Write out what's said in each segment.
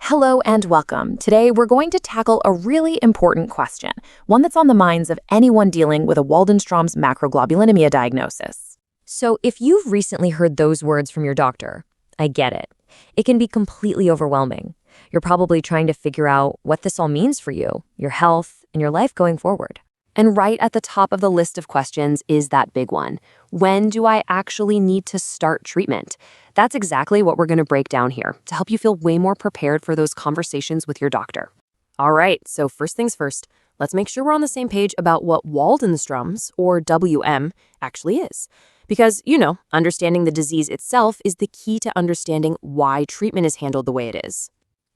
Hello and welcome. Today, we're going to tackle a really important question, one that's on the minds of anyone dealing with a Waldenstrom's macroglobulinemia diagnosis. So if you've recently heard those words from your doctor, I get it. It can be completely overwhelming. You're probably trying to figure out what this all means for you, your health, and your life going forward. And right at the top of the list of questions is that big one. When do I actually need to start treatment? That's exactly what we're going to break down here to help you feel way more prepared for those conversations with your doctor. All right, so first things first, let's make sure we're on the same page about what Waldenstrom's, or WM, actually is. Because, understanding the disease itself is the key to understanding why treatment is handled the way it is.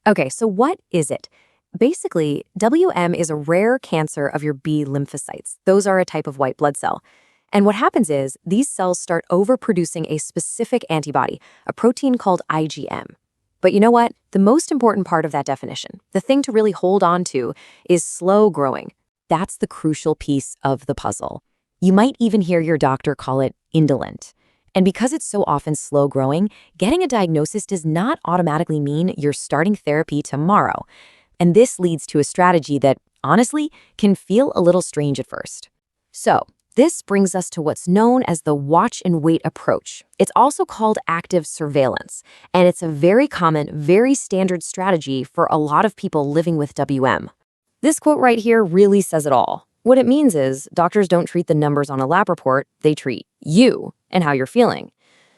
Okay, so what is it? Basically, WM is a rare cancer of your B lymphocytes. Those are a type of white blood cell. And what happens is these cells start overproducing a specific antibody, a protein called IgM. But you know what? The most important part of that definition, the thing to really hold on to, is slow growing. That's the crucial piece of the puzzle. You might even hear your doctor call it indolent. And because it's so often slow growing, getting a diagnosis does not automatically mean you're starting therapy tomorrow. And this leads to a strategy that, honestly, can feel a little strange at first. So, this brings us to what's known as the watch and wait approach. It's also called active surveillance, and it's a very common, very standard strategy for a lot of people living with WM. This quote right here really says it all. What it means is doctors don't treat the numbers on a lab report, they treat you and how you're feeling.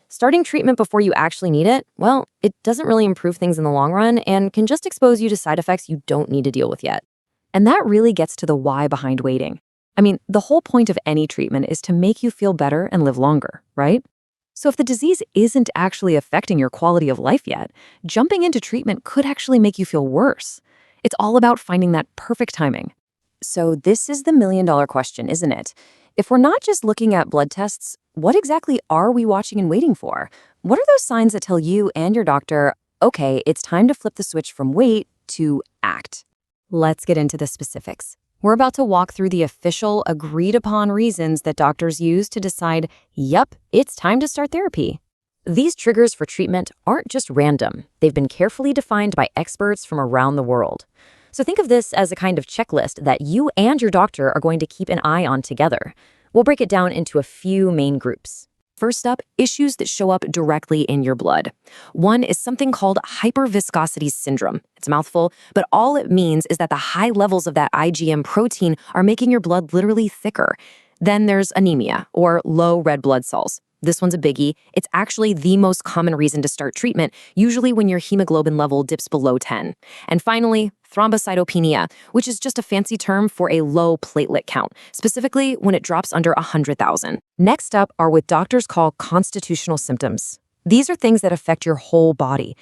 Starting treatment before you actually need it, well, it doesn't really improve things in the long run and can just expose you to side effects you don't need to deal with yet. And that really gets to the why behind waiting. I mean, the whole point of any treatment is to make you feel better and live longer, right? So if the disease isn't actually affecting your quality of life yet, jumping into treatment could actually make you feel worse. It's all about finding that perfect timing. So this is the million-dollar question, isn't it? If we're not just looking at blood tests, what exactly are we watching and waiting for? What are those signs that tell you and your doctor, okay, it's time to flip the switch from wait to act? Let's get into the specifics. We're about to walk through the official, agreed-upon reasons that doctors use to decide, yep, it's time to start therapy. These triggers for treatment aren't just random. They've been carefully defined by experts from around the world. So think of this as a kind of checklist that you and your doctor are going to keep an eye on together. We'll break it down into a few main groups. First up, issues that show up directly in your blood. One is something called hyperviscosity syndrome. It's a mouthful, but all it means is that the high levels of that IgM protein are making your blood literally thicker. Then there's anemia, or low red blood cells. This one's a biggie. It's actually the most common reason to start treatment, usually when your hemoglobin level dips below 10. And finally, thrombocytopenia, which is just a fancy term for a low platelet count, specifically when it drops under 100,000. Next up are what doctors call constitutional symptoms. These are things that affect your whole body.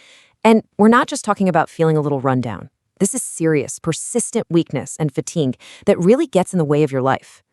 And we're not just talking about feeling a little rundown. This is serious, persistent weakness and fatigue that really gets in the way of your life.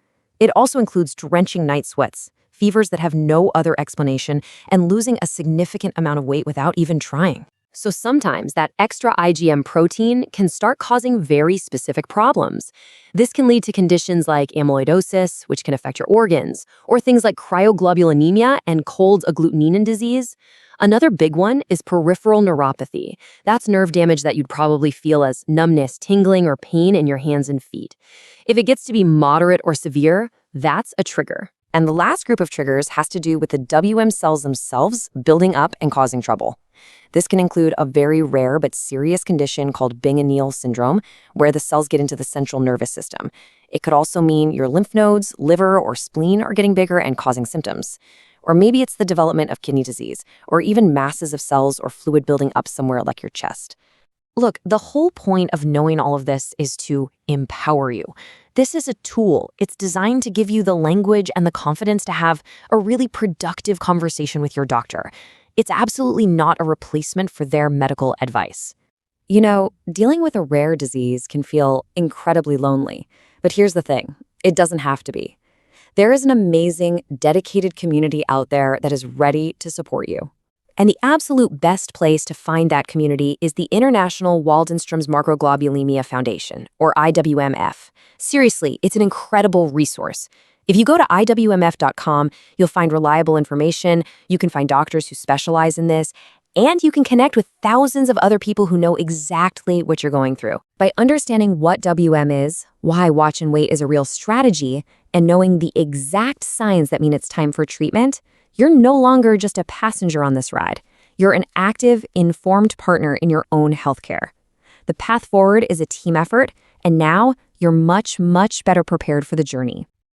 It also includes drenching night sweats, fevers that have no other explanation, and losing a significant amount of weight without even trying. So sometimes that extra IgM protein can start causing very specific problems. This can lead to conditions like amyloidosis, which can affect your organs, or things like cryoglobulinemia and cold agglutinin disease. Another big one is peripheral neuropathy. That's nerve damage that you'd probably feel as numbness, tingling, or pain in your hands and feet. If it gets to be moderate or severe, that's a trigger. And the last group of triggers has to do with the WM cells themselves building up and causing trouble. This can include a very rare but serious condition called Bing-O'Neill syndrome, where the cells get into the central nervous system. It could also mean your lymph nodes, liver, or spleen are getting bigger and causing symptoms. Or maybe it's the development of kidney disease, or even masses of cells or fluid building up somewhere like your chest. Look, the whole point of knowing all of this is to empower you. This is a tool. It's designed to give you the language and the confidence to have a really productive conversation with your doctor. It's absolutely not a replacement for their medical advice. Dealing with a rare disease can feel incredibly lonely. But here's the thing, it doesn't have to be. There is an amazing, dedicated community out there that is ready to support you. And the absolute best place to find that community is the International Waldenstrom's Macroglobulinemia Foundation, or IWMF. Seriously, it's an incredible resource. If you go to IWMF.com, you'll find reliable information, you can find doctors who specialize in this, And you can connect with thousands of other people who know exactly what you're going through. By understanding what WM is, why watch and wait is a real strategy, and knowing the exact signs that mean it's time for treatment, you're no longer just a passenger on this ride. You're an active, informed partner in your own healthcare. The path forward is a team effort, and now you're much, much better prepared for the journey.